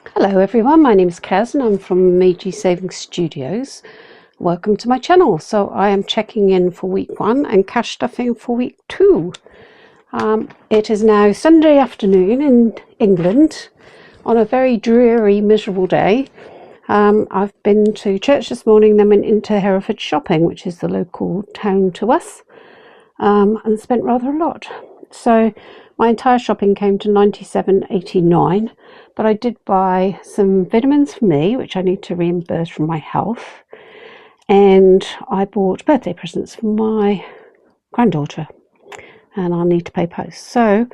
Hello everyone, my name is Kaz and I'm from Momiji Savings Studios. Welcome to my channel. So I am checking in for week 1 and cash stuffing for week 2. It is now Sunday afternoon in England on a very dreary, miserable day. I've been to church this morning, then went into Hereford shopping, which is the local town to us, and spent rather a lot. So my entire shopping came to £97.89, but I did buy some vitamins for me, which I need to reimburse from my health, and I bought birthday presents for my granddaughter, and I'll need to pay post. So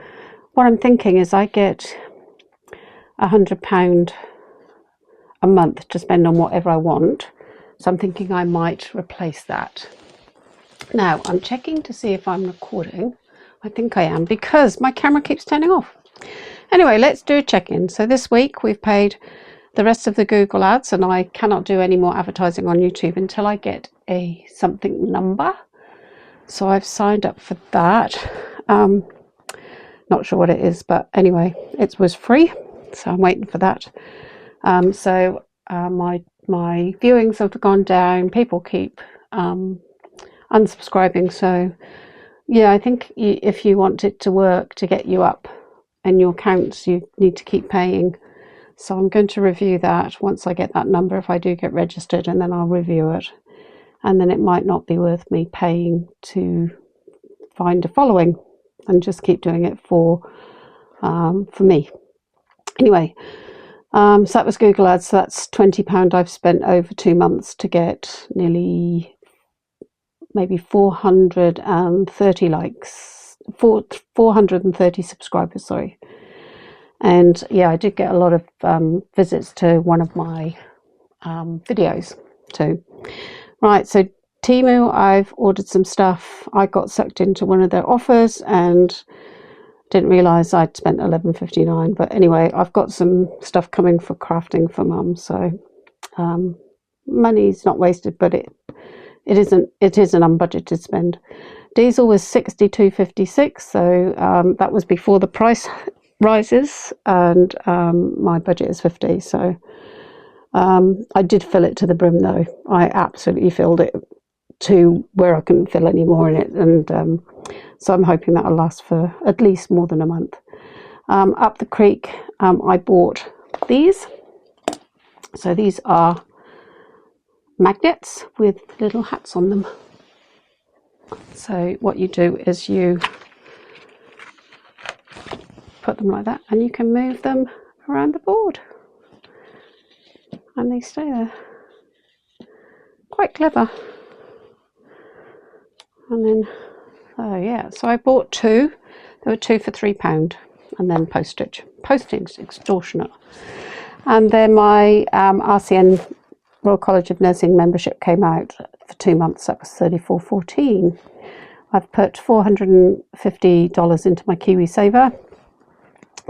what I'm thinking is I get £100 a month to spend on whatever I want, so I'm thinking I might replace that. Now I'm checking to see if I'm recording. I think I am, because my camera keeps turning off. Anyway, let's do a check-in. So this week we've paid the rest of the Google ads, and I cannot do any more advertising on YouTube until I get a something number. So I've signed up for that. Not sure what it is, but anyway, it was free, so I'm waiting for that. My viewings have gone down. People keep unsubscribing, so yeah, I think if you want it to work to get you up and your counts, you need to keep paying. So I'm going to review that once I get that number, if I do get registered, and then I'll review it. And then it might not be worth me paying to find a following and just keep doing it for me. Anyway, so that was Google ads. So that's £20 I've spent over 2 months to get nearly maybe 430 likes, 430 subscribers, sorry. And yeah, I did get a lot of visits to one of my videos too. Right, so Temu, I've ordered some stuff. I got sucked into one of their offers and didn't realise I'd spent £11.59. But anyway, I've got some stuff coming for crafting for Mum, so money's not wasted, but it is an unbudgeted spend. Diesel was £62.56, so that was before the price rises, and my budget is £50. So I did fill it to the brim, though. I absolutely filled it to where I couldn't fill any more in it, and so I'm hoping that'll last for at least more than a month. Up the creek, I bought these. So these are magnets with little hats on them. So what you do is you put them like that, and you can move them around the board and they stay there. Quite clever. And then, oh yeah, so I bought 2. There were 2 for £3, and then posting's extortionate. And then my RCN, Royal College of Nursing membership, came out for 2 months. That was $34.14. I've put $450 into my KiwiSaver.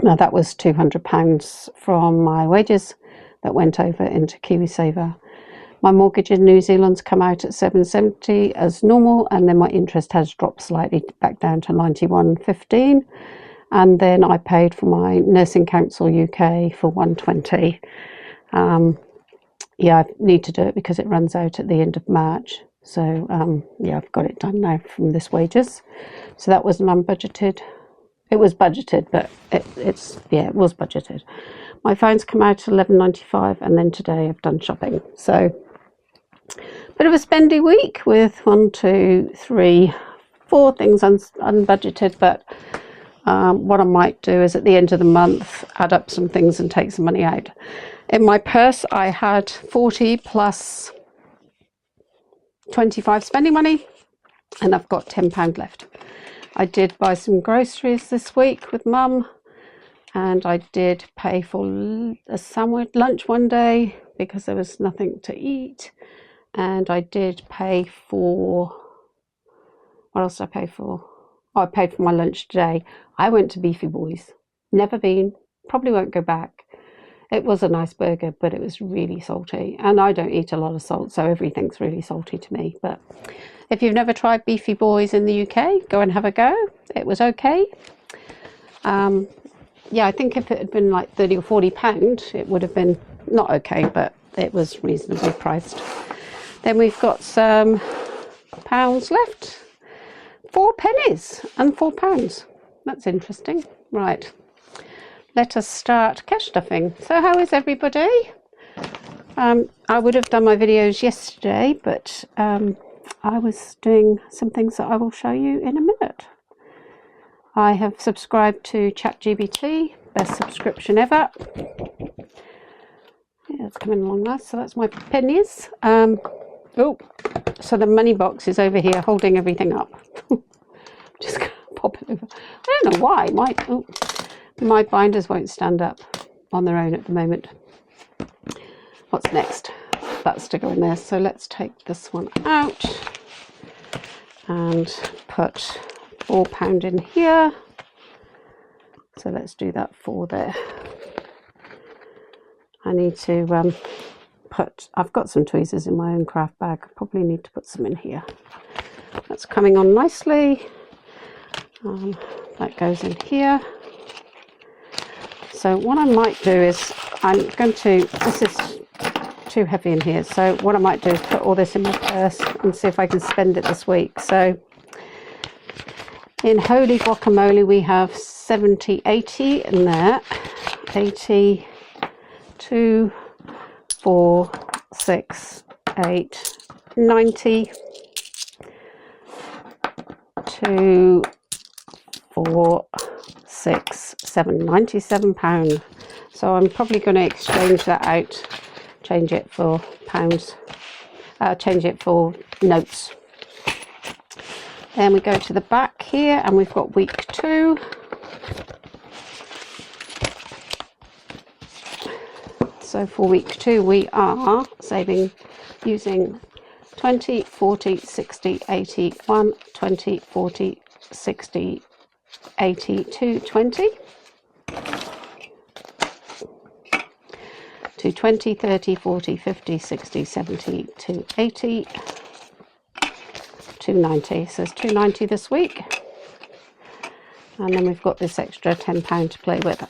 Now that was £200 from my wages that went over into KiwiSaver. My mortgage in New Zealand's come out at $770 as normal, and then my interest has dropped slightly back down to $91.15. And then I paid for my Nursing Council UK for $120. Yeah, I need to do it because it runs out at the end of March. So yeah, I've got it done now from this wages. So that was an unbudgeted. It was budgeted, but it was budgeted. My phone's come out at $11.95, and then today I've done shopping. So bit of a spendy week with 1, 2, 3, 4 things unbudgeted. But what I might do is at the end of the month add up some things and take some money out. In my purse I had 40 plus 25 spending money, and I've got £10 left. I did buy some groceries this week with Mum, and I did pay for a sandwich lunch one day because there was nothing to eat. And I did pay for, what else did I pay for? Oh, I paid for my lunch today. I went to Beefy Boys. Never been, probably won't go back. It was a nice burger, but it was really salty, and I don't eat a lot of salt, so everything's really salty to me. But if you've never tried Beefy Boys in the UK, go and have a go. It was okay. yeah, I think if it had been like 30 or 40 pound, it would have been not okay, but it was reasonably priced. Then we've got some pounds left. 4 pennies and 4 pounds. That's interesting. Right, let us start cash stuffing. So how is everybody? I would have done my videos yesterday, but I was doing some things that I will show you in a minute. I have subscribed to ChatGPT, best subscription ever. Yeah, it's coming along nice. So that's my pennies. Oh, so the money box is over here holding everything up. Just gonna pop it over. I don't know why. My binders won't stand up on their own at the moment. What's next? That's to go in there. So let's take this one out and put £4 in here. So let's do that 4 there. I need to I've got some tweezers in my own craft bag. I probably need to put some in here. That's coming on nicely. That goes in here. So what I might do is this is too heavy in here, so what I might do is put all this in my purse and see if I can spend it this week. So in Holy Guacamole we have 70, 80 in there. 80, 2, 4, 6, 8, 90, 2, 4, 6, 7, £97. So I'm probably going to exchange that out, change it for pounds, change it for notes. Then we go to the back here and we've got week 2. So for week 2 we are saving using 20, 40, 60, 80, 1, 20, 40, 60, 80, 220, 220, 30, 40, 50, 60, 70, 280, 290. So it's 290 this week. And then we've got this extra £10 to play with.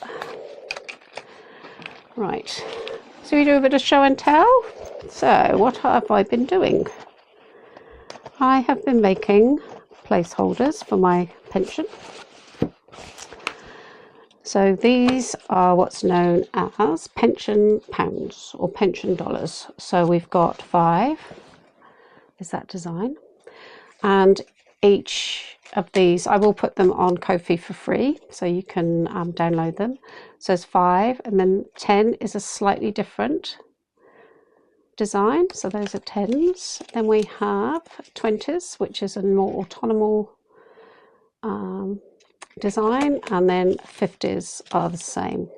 Right, so we do a bit of show and tell. So what have I been doing? I have been making placeholders for my pension. So these are what's known as pension pounds or pension dollars. So we've got 5, is that design? And each of these, I will put them on Ko-fi for free, so you can download them. So there's 5, and then 10 is a slightly different design. So those are 10s. Then we have 20s, which is a more autonomous design, and then 50s are the same.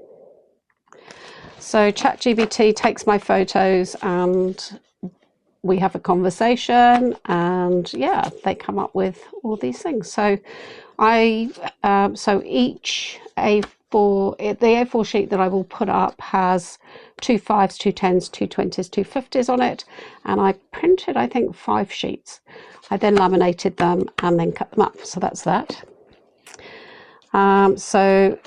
So ChatGPT takes my photos and we have a conversation, and yeah, they come up with all these things. So so each A4, the A4 sheet that I will put up has 2 5s, 2 10s, 2 20s, 2 50s on it, and I printed I think 5 sheets. I then laminated them and then cut them up. So that's that. So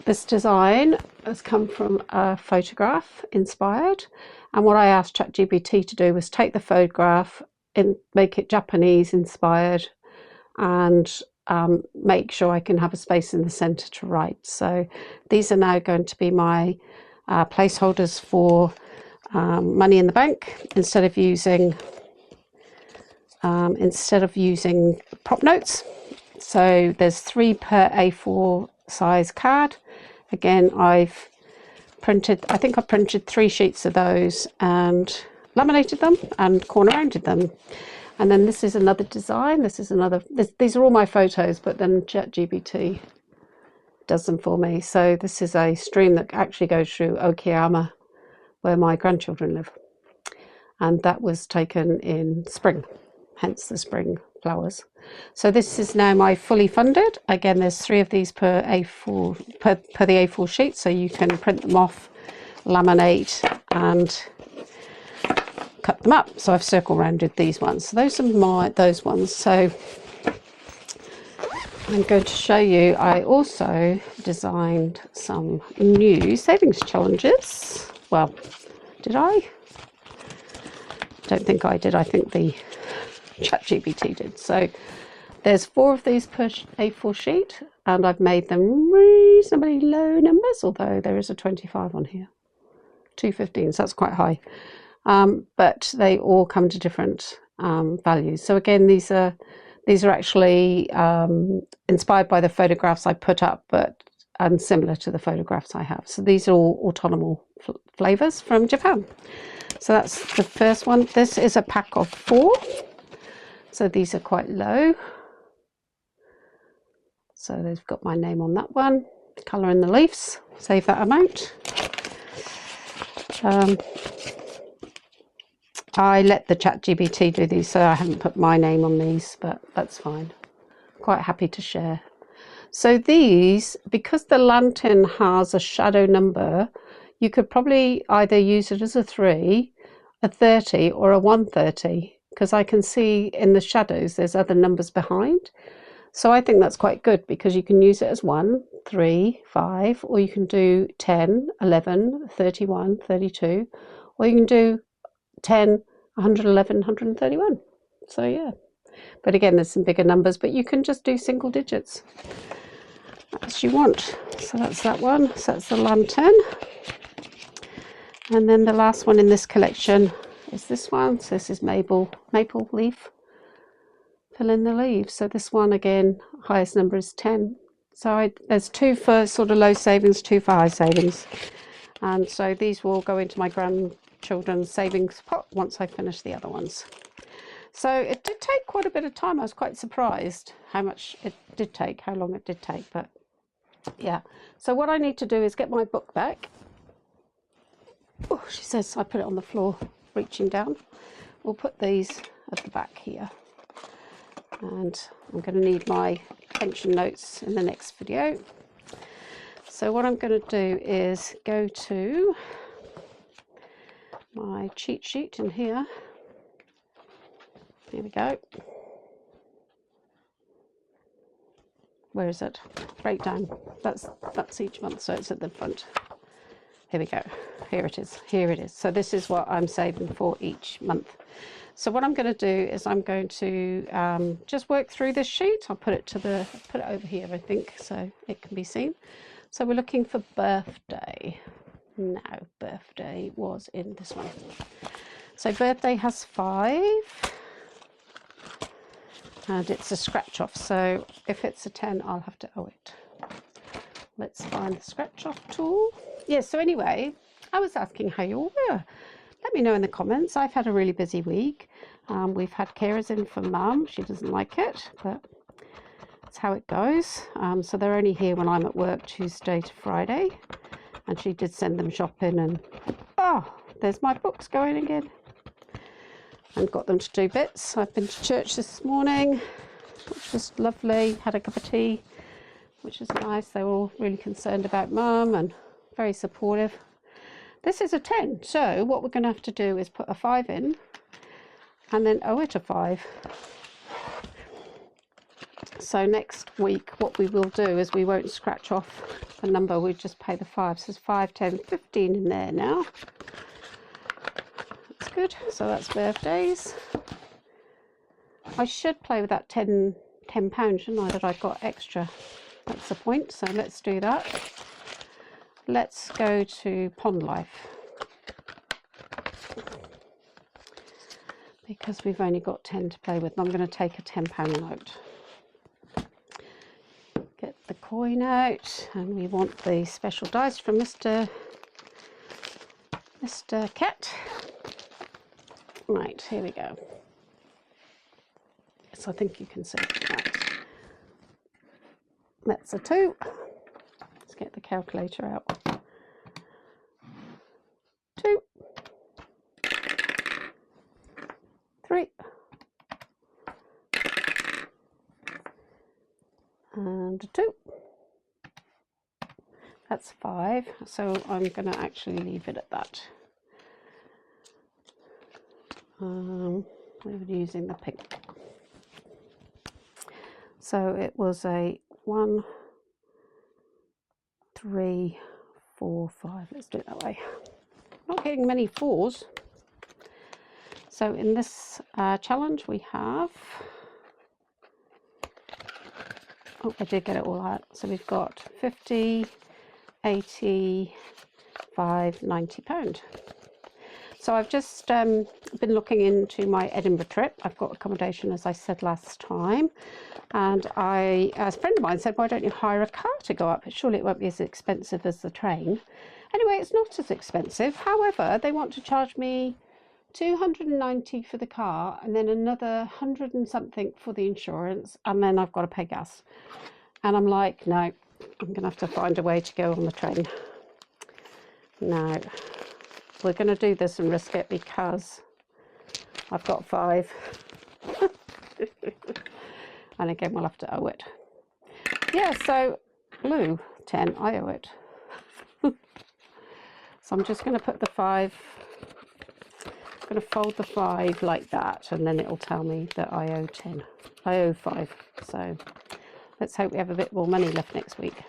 this design has come from a photograph inspired, and what I asked ChatGPT to do was take the photograph and make it Japanese inspired, and make sure I can have a space in the center to write. So these are now going to be my placeholders for money in the bank, instead of using prop notes. So there's 3 per A4 size card. Again, I think I printed 3 sheets of those and laminated them and corner rounded them. And then this is another design. These are all my photos, but then ChatGPT does them for me. So this is a stream that actually goes through Okayama, where my grandchildren live. And that was taken in spring, hence the spring flowers. So this is now my fully funded. Again, there's 3 of these per A4 per the A4 sheet, so you can print them off, laminate and cut them up. So I've circle rounded these ones. So those are those ones. So I'm going to show you, I also designed some new savings challenges. Well, did I? Don't think I did. I think the ChatGPT did. So there's 4 of these per A4 sheet, and I've made them reasonably low numbers, although there is a 25 on here. 215, so that's quite high. But they all come to different values. So again, these are actually inspired by the photographs I put up, and similar to the photographs I have. So these are all autonomous flavors from Japan. So that's the first one. This is a pack of 4. So these are quite low. So they've got my name on that one. Colour in the leaves. Save that amount. I let the ChatGPT do these, so I haven't put my name on these, but that's fine. Quite happy to share. So these, because the lantern has a shadow number, you could probably either use it as a 3, a 30 or a 130, because I can see in the shadows there's other numbers behind. So I think that's quite good, because you can use it as 1, 3, 5, or you can do 10, 11, 31, 32, or you can do 10, 111, 131. So yeah, but again, there's some bigger numbers, but you can just do single digits as you want. So that's that one. So that's the lantern. And then the last one in this collection is this one. So this is maple leaf. Fill in the leaves. So this one again, highest number is 10. So there's 2 for sort of low savings, 2 for high savings. And so these will go into my grandchildren's savings pot once I finish the other ones. So it did take quite a bit of time. I was quite surprised how much it did take, how long it did take, but yeah. So what I need to do is get my book back. Oh, she says I put it on the floor, reaching down. We'll put these at the back here. And I'm going to need my pension notes in the next video. So what I'm going to do is go to my cheat sheet in here. Here we go. Where is it? Breakdown. That's each month, so it's at the front. Here we go. Here it is. Here it is. So this is what I'm saving for each month. So what I'm going to do is I'm going to just work through this sheet. I'll put it over here, I think, so it can be seen. So we're looking for birthday. No, birthday was in this one. So birthday has 5. And it's a scratch off, so if it's a 10 I'll have to owe it. Let's find the scratch off tool. Yes, so anyway, I was asking how you all were. Let me know in the comments. I've had a really busy week. We've had carers in for Mum. She doesn't like it, but that's how it goes. So they're only here when I'm at work Tuesday to Friday, and she did send them shopping, and oh, there's my books going again. And got them to do bits. I've been to church this morning, which was lovely. Had a cup of tea, which is nice. They were all really concerned about Mum and very supportive. This is a 10, so what we're going to have to do is put a 5 in and then owe it a 5. So next week what we will do is we won't scratch off a number, we just pay the 5. So there's 5, 10, 15 in there now. Good, so that's birthdays. I should play with that £10, shouldn't I, that I got extra. That's the point, so let's do that. Let's go to Pond Life, because we've only got 10 to play with. I'm going to take a £10 note. Get the coin out, and we want the special dice from Mr. Cat. Right, here we go. So I think you can see that. That's a 2. Let's get the calculator out. 2, 3, and a 2. That's 5. So I'm going to actually leave it at that. We're using the pink. So it was a 1, 3, 4, 5. Let's do it that way. Not getting many 4s. So in this challenge we have, oh, I did get it all out. So we've got 50, 80, 5, £90. So I've just been looking into my Edinburgh trip. I've got accommodation, as I said last time, and a friend of mine said, why don't you hire a car to go up? Surely it won't be as expensive as the train. Anyway, it's not as expensive. However, they want to charge me $290 for the car and then another 100 and something for the insurance, and then I've got to pay gas. And I'm like, no, I'm gonna have to find a way to go on the train. No, we're going to do this and risk it because I've got 5. And again, we'll have to owe it. Yeah, so blue 10, I owe it. So I'm just going to put the 5, I'm going to fold the 5 like that, and then it'll tell me that I owe 10. I owe 5. So let's hope we have a bit more money left next week.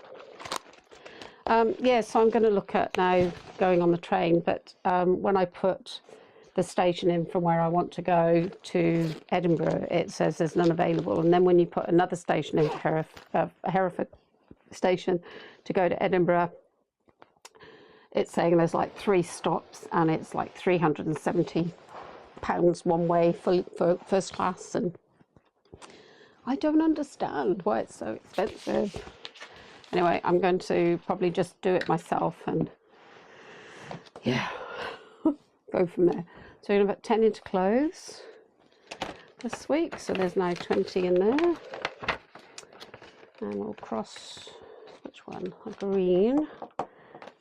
Yeah, so I'm going to look at now going on the train, but when I put the station in from where I want to go to Edinburgh, it says there's none available. And then when you put another station in Hereford station to go to Edinburgh, it's saying there's like 3 stops and it's like £370 one way for first class. And I don't understand why it's so expensive. Anyway, I'm going to probably just do it myself and, yeah, go from there. So we're going to put 10 into clothes this week. So there's now 20 in there. And we'll cross, which one? A green.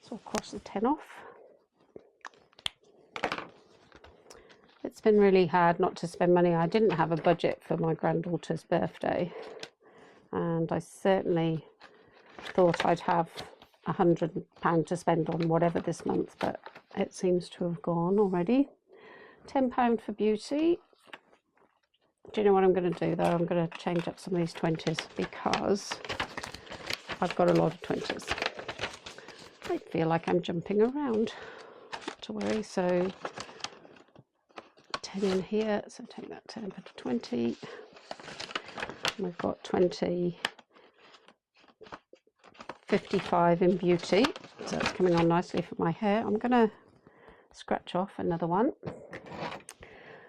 So we'll cross the 10 off. It's been really hard not to spend money. I didn't have a budget for my granddaughter's birthday. And I certainly thought I'd have £100 to spend on whatever this month, but it seems to have gone already. £10 for beauty. Do you know what I'm going to do though? I'm going to change up some of these 20s because I've got a lot of 20s. I feel like I'm jumping around. Not to worry. So 10 in here. So take that 10, put a 20. And we've got 20. 55 in beauty, so it's coming on nicely for my hair. I'm going to scratch off another one.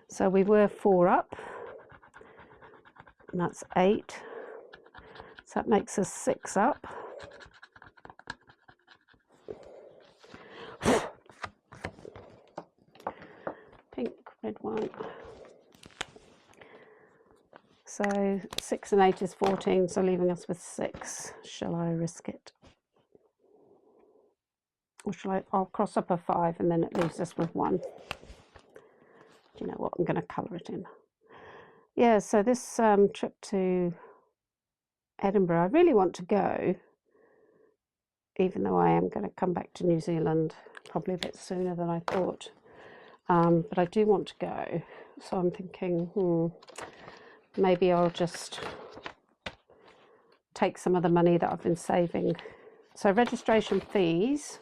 So we were 4 up, and that's 8. So that makes us 6 up. Pink, red one. So 6 and 8 is 14, so leaving us with 6. Shall I risk it? Or shall I? I'll cross up a 5 and then it leaves us with 1. Do you know what? I'm going to colour it in. Yeah, so this trip to Edinburgh, I really want to go, even though I am going to come back to New Zealand probably a bit sooner than I thought. But I do want to go, so I'm thinking, maybe I'll just take some of the money that I've been saving. So registration fees,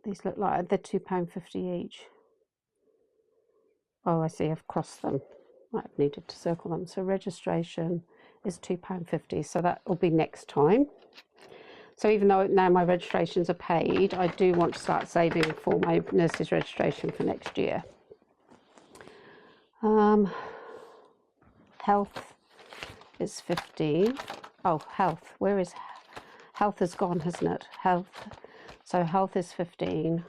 these look like they're £2.50 each. Oh, I see, I've crossed them. I've needed to circle them. So registration is £2.50, so that will be next time. So even though now my registrations are paid, I do want to start saving for my nurse's registration for next year. Health is 15. Oh, health. Where is health? Has gone, hasn't it? Health. So health is 15.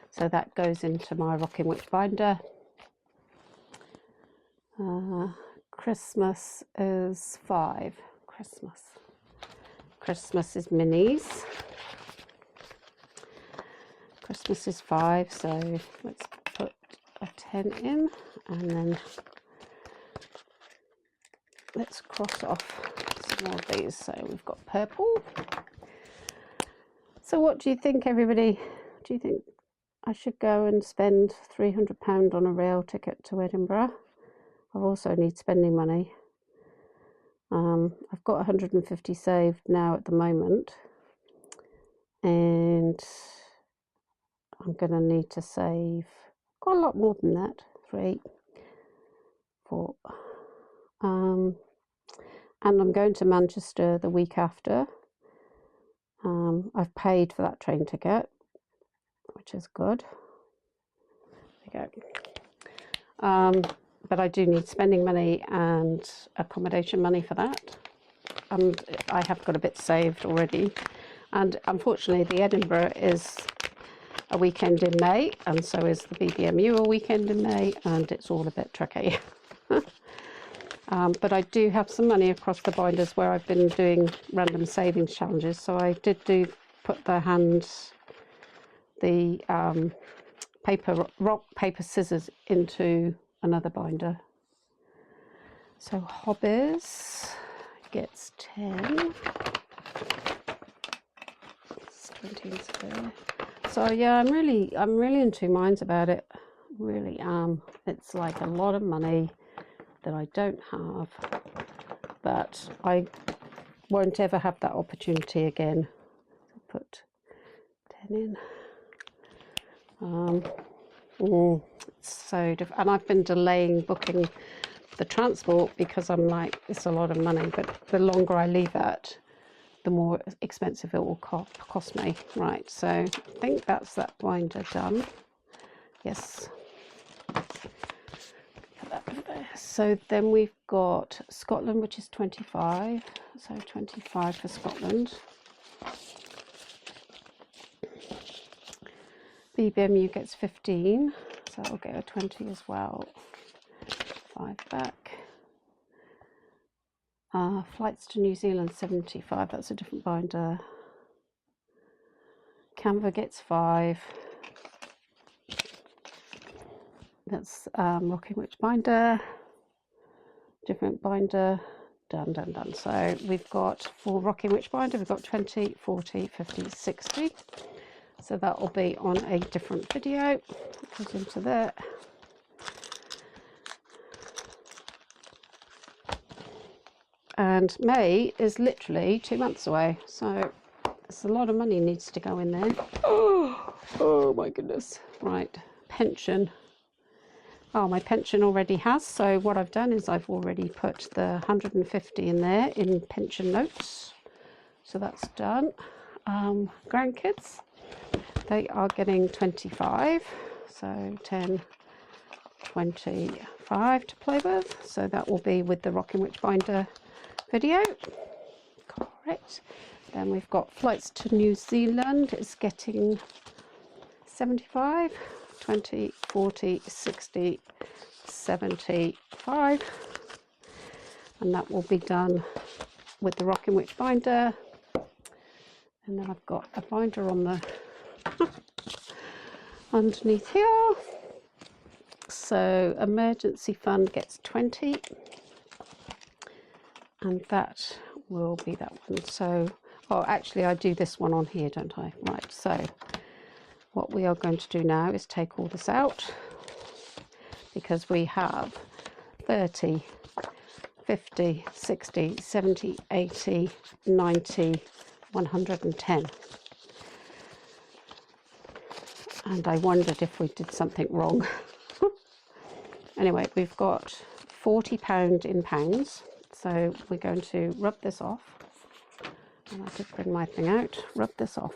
So that goes into my Rocking Witch binder. Christmas is 5. Christmas is minis. Christmas is 5. So let's put a 10 in, and then let's cross off some more of these. So we've got purple. So what do you think, everybody? Do you think I should go and spend £300 on a rail ticket to Edinburgh? I also need spending money. I've got 150 saved now at the moment, and I'm going to need to save quite a lot more than that. 3, 4. And I'm going to Manchester the week after. I've paid for that train ticket, which is good. There you go. But I do need spending money and accommodation money for that. And I have got a bit saved already. And unfortunately, the Edinburgh is a weekend in May, and so is the BBMU a weekend in May, and it's all a bit tricky. But I do have some money across the binders where I've been doing random savings challenges. So I did put the rock, paper, scissors into another binder. So hobbies gets 10. It's 20 in spare. So yeah, I'm really in two minds about it. Really am. It's like a lot of money that I don't have, but I won't ever have that opportunity again. So put 10 in. It's so different, and I've been delaying booking the transport because I'm like, it's a lot of money, but the longer I leave it, the more expensive it will cost me. Right, so I think that's that binder done. Yes. Put that over there. So then we've got Scotland, which is 25. So 25 for Scotland. BBMU gets 15, so I'll get a 20 as well. 5 back. Flights to New Zealand, 75. That's a different binder. Canva gets 5. That's Rocking Witch binder. Different binder. Done. So we've got, for Rocking Witch binder, we've got 20, 40, 50, 60. So that will be on a different video. It goes into there. And May is literally 2 months away, so there's a lot of money needs to go in there. Oh my goodness. Right, pension. Oh, my pension already has, so what I've done is I've already put the 150 in there in pension notes. So that's done. Grandkids, they are getting 25, so 10, 25 to play with. So that will be with the Rocking Witch binder video. Correct. Then we've got flights to New Zealand. It's getting 75, 20, 40, 60, 75. And that will be done with the Rocking Witch binder. And then I've got a binder on the underneath here. So emergency fund gets 20. And that will be that one. So, oh, actually I do this one on here, don't I? Right, so what we are going to do now is take all this out, because we have 30, 50, 60, 70, 80, 90, 110. And I wondered if we did something wrong. Anyway, we've got £40 in pounds. So we're going to rub this off. And I did bring my thing out. Rub this off.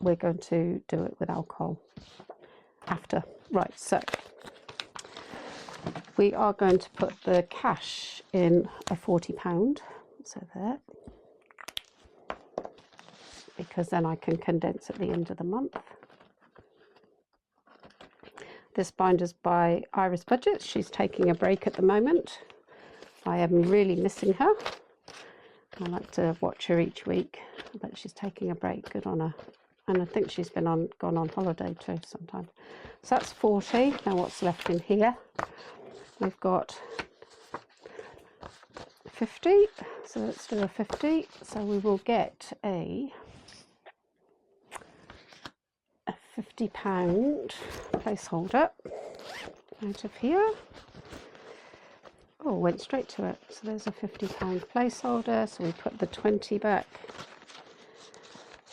We're going to do it with alcohol after. Right, so we are going to put the cash in a £40. So there. Because then I can condense at the end of the month. This binder's by Iris Budgets. She's taking a break at the moment. I am really missing her. I like to watch her each week, but she's taking a break. Good on her. And I think she's gone on holiday too sometime. So that's 40. Now what's left in here? We've got 50. So let's do a 50. So we will get a £50 £50 placeholder out of here. Oh, went straight to it. So there's a £50 placeholder. So we put the 20 back.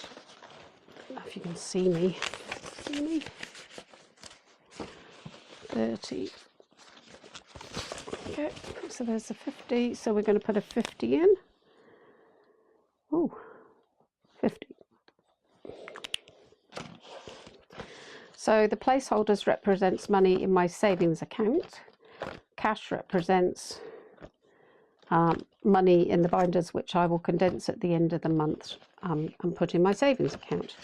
I don't know if you can see me. 30. Okay, so there's the 50. So we're going to put a 50 in. Oh, 50. So the placeholders represents money in my savings account. Cash represents money in the binders, which I will condense at the end of the month and put in my savings account.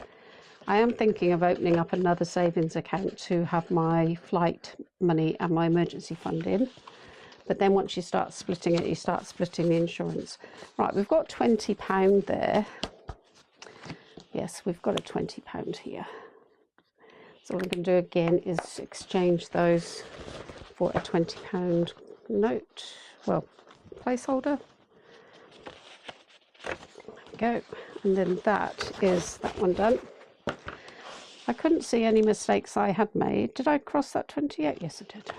I am thinking of opening up another savings account to have my flight money and my emergency fund in. But then once you start splitting it, you start splitting the insurance. Right, we've got £20 there. Yes, we've got a £20 here. So what we can do again is exchange those for a £20 note. Well, placeholder. There we go. And then that is that one done. I couldn't see any mistakes I had made. Did I cross that 28? Yes, I did.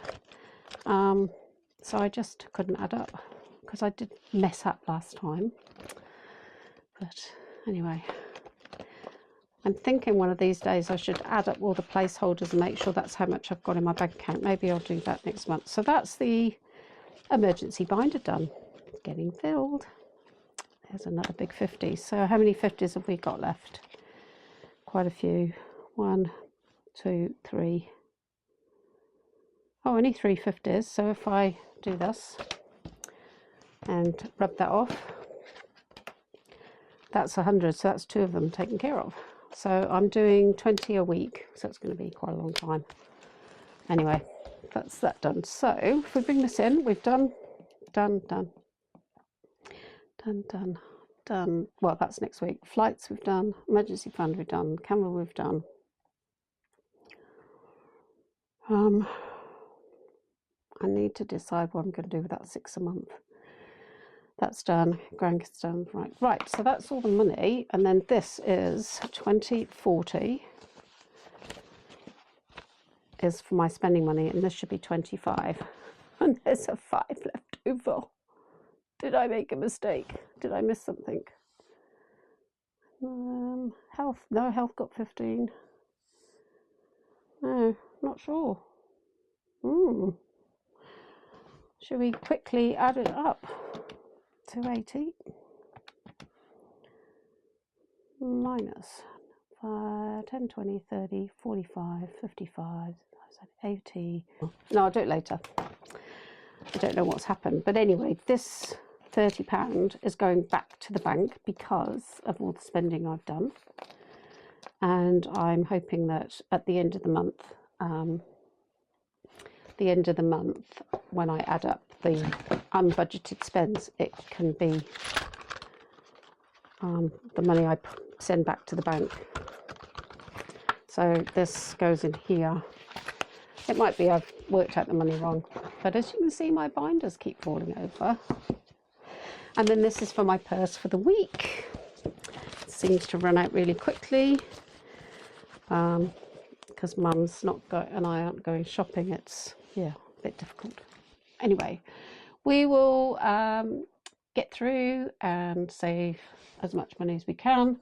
So I just couldn't add up because I did mess up last time. But anyway, I'm thinking one of these days I should add up all the placeholders and make sure that's how much I've got in my bank account. Maybe I'll do that next month. So that's the emergency binder done. Getting filled. There's another big 50. So how many 50s have we got left? Quite a few. 1, 2, 3. Oh, only 3 50s. So if I do this and rub that off, that's 100. So that's 2 of them taken care of. So I'm doing 20 a week. So it's going to be quite a long time. Anyway, that's that done. So if we bring this in, we've done. Well, that's next week. Flights we've done. Emergency fund we've done. Camera we've done. I need to decide what I'm going to do with that 6 a month. That's done. Grandkids done. Right. So that's all the money, and then this is 2040 is for my spending money, and this should be 25. And there's a 5 left over. Did I make a mistake? Did I miss something? Health. No, health got 15. No, not sure. Should we quickly add it up? 280 minus 10, 20, 30, 45, 55, 80. No, I'll do it later. I don't know what's happened. But anyway, this £30 is going back to the bank because of all the spending I've done. And I'm hoping that at the end of the month, when I add up the unbudgeted spends, it can be the money I send back to the bank. So this goes in here. It might be I've worked out the money wrong, but as you can see, my binders keep falling over. And then this is for my purse for the week. It seems to run out really quickly because Mum's not going and I aren't going shopping. It's a bit difficult. Anyway, we will get through and save as much money as we can,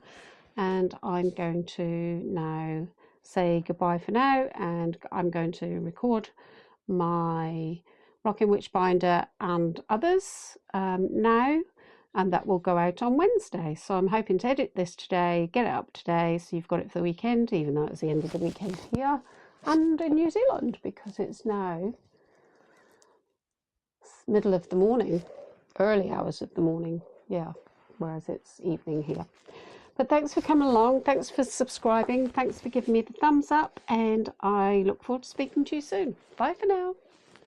and I'm going to now say goodbye for now, and I'm going to record my Rockin' Witch binder and others now, and that will go out on Wednesday. So I'm hoping to edit this today, get it up today, so you've got it for the weekend, even though it's the end of the weekend here and in New Zealand, because it's now middle of the morning, early hours of the morning, whereas it's evening here. But thanks for coming along, thanks for subscribing, thanks for giving me the thumbs up, and I look forward to speaking to you soon. Bye for now.